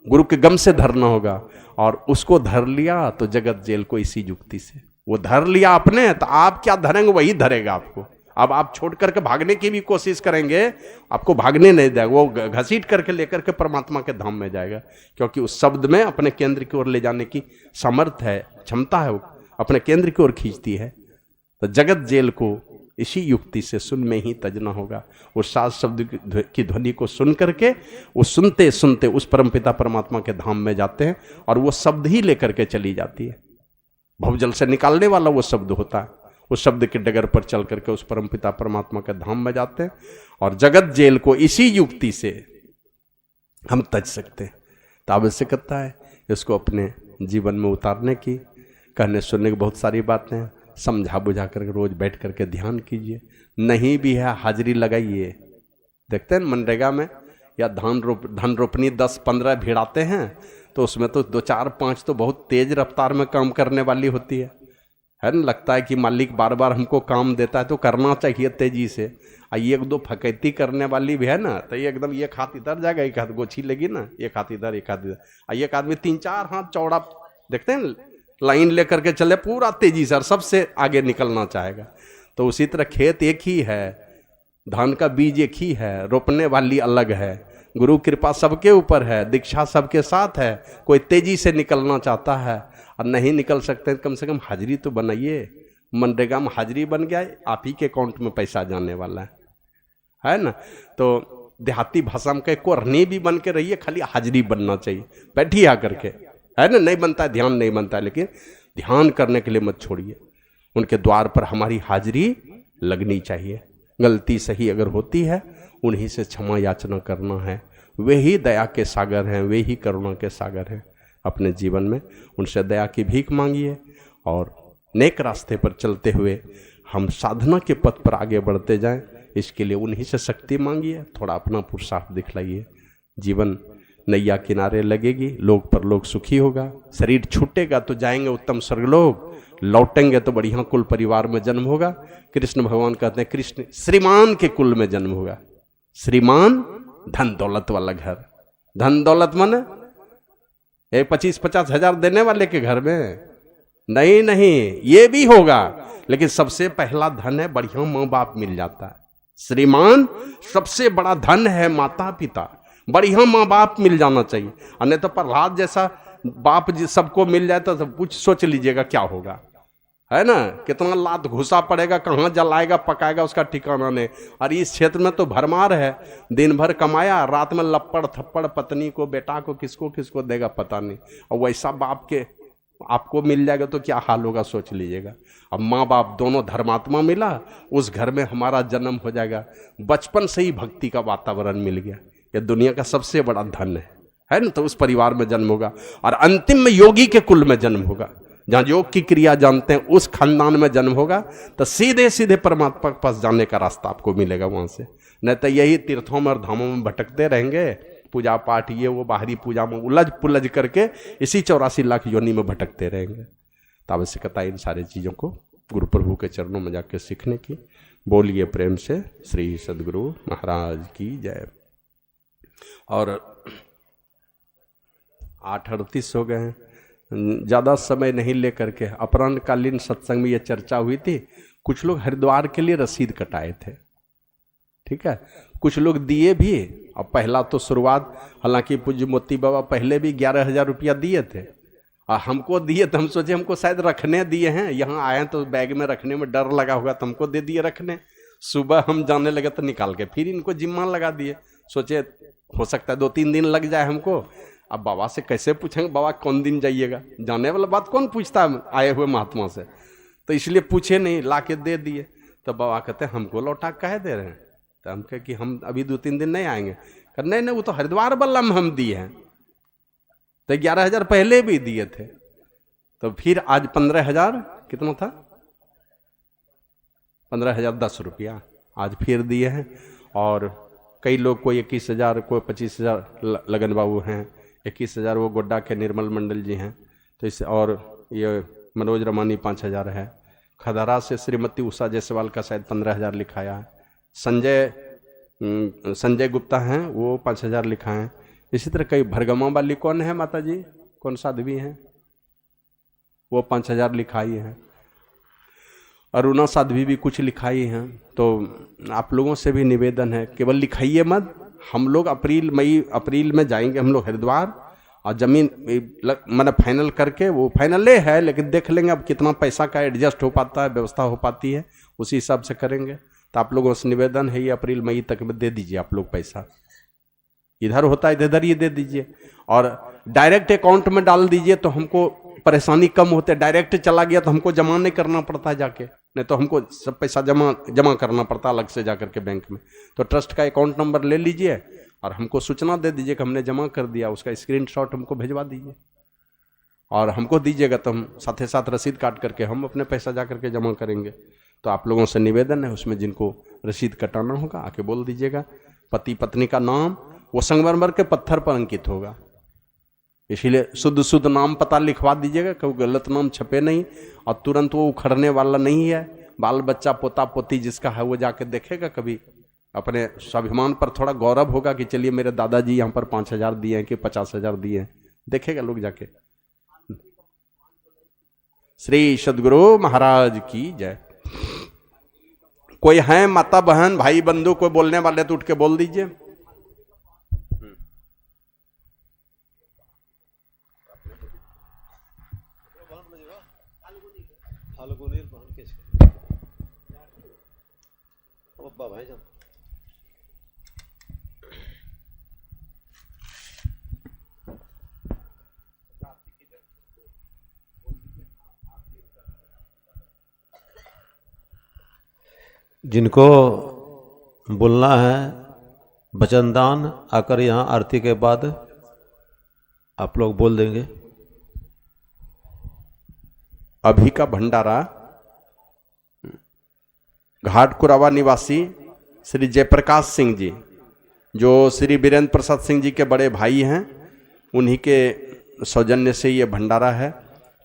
गुरु के गम से धरना होगा, और उसको धर लिया तो जगत जेल को इसी युक्ति से, वो धर लिया आपने तो आप क्या धरेंगे वही धरेगा आपको। अब आप छोड़ करके भागने की भी कोशिश करेंगे, आपको भागने नहीं देगा, वो घसीट करके लेकर के परमात्मा के धाम में जाएगा, क्योंकि उस शब्द में अपने केंद्र की ओर ले जाने की समर्थ है, क्षमता है, वो अपने केंद्र की ओर खींचती है। तो जगत जेल को इसी युक्ति से सुन में ही तजना होगा। वो सात शब्द की ध्वनि को सुन करके वो सुनते सुनते उस परमपिता परमात्मा के धाम में जाते हैं, और वो शब्द ही लेकर के चली जाती है। भवजल से निकालने वाला वो शब्द होता है, उस शब्द के डगर पर चल करके उस परमपिता परमात्मा के धाम में जाते हैं, और जगत जेल को इसी युक्ति से हम तज सकते हैं। तो आवश्यकता है इसको अपने जीवन में उतारने की। कहने सुनने की बहुत सारी बातें हैं, समझा बुझा करके रोज बैठ करके ध्यान कीजिए। नहीं भी है हाजिरी लगाइए। देखते हैं मनरेगा में या धन रोपनी 10-15 भिड़ाते हैं, तो उसमें तो 2-4-5 तो बहुत तेज रफ्तार में काम करने वाली होती है ना। लगता है कि मालिक बार बार हमको काम देता है तो करना चाहिए तेजी से। एक दो फकैती करने वाली भी है ना, तो ये एकदम एक हाथ इधर जाएगा, एक हाथ गोछी लेगी ना, एक हाथ इधर एक हाथ इधर। एक आदमी 3-4 हाथ चौड़ा, देखते हैं लाइन लेकर के चले पूरा तेजी से, और सबसे आगे निकलना चाहेगा। तो उसी तरह खेत एक ही है, धान का बीज एक ही है, रोपने वाली अलग है। गुरु कृपा सबके ऊपर है, दीक्षा सबके साथ है। कोई तेजी से निकलना चाहता है और नहीं निकल सकते, कम से कम हाजिरी तो बनाइए। मनरेगा में हाजिरी बन गया, आप ही के अकाउंट में पैसा जाने वाला है ना। तो देहाती भाषा में कोरहनी भी बन के रहिए, खाली हाजिरी बनना चाहिए, बैठिए आकर के, है ना। नहीं बनता है, ध्यान नहीं बनता है, लेकिन ध्यान करने के लिए मत छोड़िए। उनके द्वार पर हमारी हाजिरी लगनी चाहिए। गलती सही अगर होती है, उन्हीं से क्षमा याचना करना है। वे ही दया के सागर हैं, वे ही करुणा के सागर हैं। अपने जीवन में उनसे दया की भीख मांगिए, और नेक रास्ते पर चलते हुए हम साधना के पथ पर आगे बढ़ते जाएं। इसके लिए उन्हीं से शक्ति मांगिए, थोड़ा अपना पुरुषार्थ दिखलाइए। जीवन नैया किनारे लगेगी, लोक पर लोग सुखी होगा। शरीर छूटेगा तो जाएंगे उत्तम स्वर्गलोक, लौटेंगे तो बढ़िया कुल परिवार में जन्म होगा। कृष्ण भगवान कहते हैं कृष्ण श्रीमान के कुल में जन्म होगा। श्रीमान धन दौलत वाला घर, धन दौलत माने 25-50 हजार देने वाले के घर में नहीं, ये भी होगा, लेकिन सबसे पहला धन है बढ़िया माँ बाप मिल जाता है। श्रीमान सबसे बड़ा धन है माता पिता, बढ़िया माँ बाप मिल जाना चाहिए। और नहीं तो प्रहलाद जैसा बाप सबको मिल जाए तो कुछ सोच लीजिएगा क्या होगा, है ना। कितना लात घुसा पड़ेगा, कहाँ जलाएगा पकाएगा उसका ठिकाना नहीं। और इस क्षेत्र में तो भरमार है, दिन भर कमाया, रात में लपड़ थप्पड़ पत्नी को बेटा को किसको किसको देगा पता नहीं। और वैसा बाप के आपको मिल जाएगा तो क्या हाल होगा सोच लीजिएगा। अब माँ बाप दोनों धर्मात्मा मिला, उस घर में हमारा जन्म हो जाएगा, बचपन से ही भक्ति का वातावरण मिल गया, ये दुनिया का सबसे बड़ा धन है ना। तो उस परिवार में जन्म होगा और अंतिम में योगी के कुल में जन्म होगा, जहाँ योग की क्रिया जानते हैं उस खानदान में जन्म होगा, तो सीधे सीधे परमात्मा के पास जाने का रास्ता आपको मिलेगा वहाँ से। नहीं तो यही तीर्थों में और धामों में भटकते रहेंगे, पूजा पाठ ये वो बाहरी पूजा में उलझ पुलझ करके इसी 84 लाख योनि में भटकते रहेंगे। तो आवश्यकता है इन सारी चीज़ों को गुरु प्रभु के चरणों में जाकर सीखने की। बोलिए प्रेम से श्री सद्गुरु महाराज की जय। और 8:38 हो गए हैं, ज़्यादा समय नहीं लेकर के अपराह्नकालीन सत्संग में ये चर्चा हुई थी। कुछ लोग हरिद्वार के लिए रसीद कटाए थे, ठीक है, कुछ लोग दिए भी। अब पहला तो शुरुआत, हालांकि पूज्य मोती बाबा पहले भी 11,000 रुपया दिए थे और हमको दिए, तो हम सोचे हमको शायद रखने दिए हैं, यहाँ आए तो बैग में रखने में डर लगा होगा तो हमको दे दिए रखने। सुबह हम जाने लगे तो निकाल के फिर इनको जिम्मा लगा दिए, सोचे हो सकता है 2-3 दिन लग जाए हमको। अब बाबा से कैसे पूछेंगे, बाबा कौन दिन जाइएगा, जाने वाला बात कौन पूछता है आए हुए महात्मा से, तो इसलिए पूछे नहीं, ला के दे दिए। तो बाबा कहते हैं हमको लौटा कहे दे रहे हैं, तो हम कहे कि हम अभी 2-3 दिन नहीं आएंगे। कर नहीं वो तो हरिद्वार वाला में हम दिए हैं, तो 11,000 पहले भी दिए थे, तो फिर आज 15,000 कितना था, 15,010 रुपया आज फिर दिए हैं। और कई लोग कोई 21,000, कोई 25,000 लगन बाबू हैं, 21,000 वो गोड्डा के निर्मल मंडल जी हैं, तो इस और ये मनोज रमानी 5,000 है। खदारा से श्रीमती उषा जायसवाल का शायद 15,000 लिखाया है। संजय गुप्ता हैं वो 5,000 लिखा है। इसी तरह कई भरगमा वाली कौन है माता जी, कौन साध्वी हैं, वो 5,000 लिखाई है। अरुणा साध्वी भी कुछ लिखाई हैं। तो आप लोगों से भी निवेदन है, केवल लिखाइए मत। हम लोग अप्रैल में जाएंगे हम लोग हरिद्वार, और जमीन मैंने फाइनल करके, वो फाइनल है लेकिन देख लेंगे अब कितना पैसा का एडजस्ट हो पाता है, व्यवस्था हो पाती है, उसी हिसाब से करेंगे। तो आप लोगों से निवेदन है ये अप्रैल-मई तक में दे दीजिए आप लोग पैसा, इधर होता है इधर ये दे दीजिए, और डायरेक्ट अकाउंट में डाल दीजिए तो हमको परेशानी कम होते। डायरेक्ट चला गया तो हमको जमा नहीं करना पड़ता जाके, नहीं तो हमको सब पैसा जमा करना पड़ता अलग से जाकर के बैंक में। तो ट्रस्ट का अकाउंट नंबर ले लीजिए और हमको सूचना दे दीजिए कि हमने जमा कर दिया, उसका स्क्रीनशॉट हमको भिजवा दीजिए और हमको दीजिएगा, तो हम साथ साथ रसीद काट करके हम अपने पैसा जा करके जमा करेंगे। तो आप लोगों से निवेदन है, उसमें जिनको रसीद कटाना होगा आके बोल दीजिएगा। पति पत्नी का नाम वो संगमरमर के पत्थर पर अंकित होगा, इसीलिए शुद्ध नाम पता लिखवा दीजिएगा, कोई गलत नाम छपे नहीं, और तुरंत वो उखड़ने वाला नहीं है। बाल बच्चा पोता पोती जिसका है वो जाके देखेगा, कभी अपने स्वाभिमान पर थोड़ा गौरव होगा कि चलिए मेरे दादाजी यहाँ पर 5,000 दिए हैं कि 50,000 दिए हैं, देखेगा लोग जाके। श्री सद्गुरु महाराज की जय। कोई है माता बहन भाई बंधु कोई बोलने वाले तो उठ के बोल दीजिए। जिनको बोलना है वचनदान आकर यहाँ आरती के बाद आप लोग बोल देंगे। अभी का भंडारा घाटकुरावा निवासी श्री जयप्रकाश सिंह जी, जो श्री वीरेंद्र प्रसाद सिंह जी के बड़े भाई हैं, उन्हीं के सौजन्य से ये भंडारा है।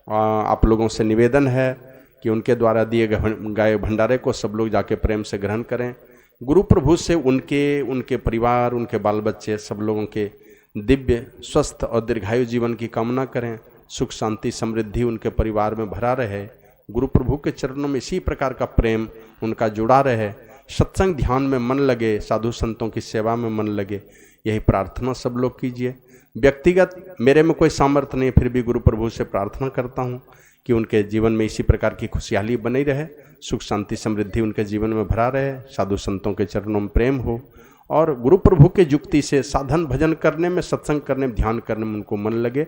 आप लोगों से निवेदन है कि उनके द्वारा दिए गए भंडारे को सब लोग जाके प्रेम से ग्रहण करें। गुरु प्रभु से उनके परिवार, उनके बाल बच्चे सब लोगों के दिव्य स्वस्थ और दीर्घायु जीवन की कामना करें। सुख शांति समृद्धि उनके परिवार में भरा रहे। गुरु प्रभु के चरणों में इसी प्रकार का प्रेम उनका जुड़ा रहे। सत्संग ध्यान में मन लगे, साधु संतों की सेवा में मन लगे, यही प्रार्थना सब लोग कीजिए। व्यक्तिगत मेरे में कोई सामर्थ्य नहीं, फिर भी गुरु प्रभु से प्रार्थना करता हूँ कि उनके जीवन में इसी प्रकार की खुशहाली बनी रहे, सुख शांति समृद्धि उनके जीवन में भरा रहे, साधु संतों के चरणों में प्रेम हो, और गुरु प्रभु के युक्ति से साधन भजन करने में, सत्संग करने में, ध्यान करने में उनको मन लगे।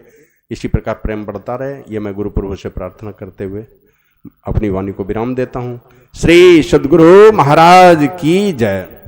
इसी प्रकार प्रेम बढ़ता रहे, ये मैं गुरु प्रभु से प्रार्थना करते हुए अपनी वाणी को विराम देता हूँ। श्री सद्गुरु महाराज की जय।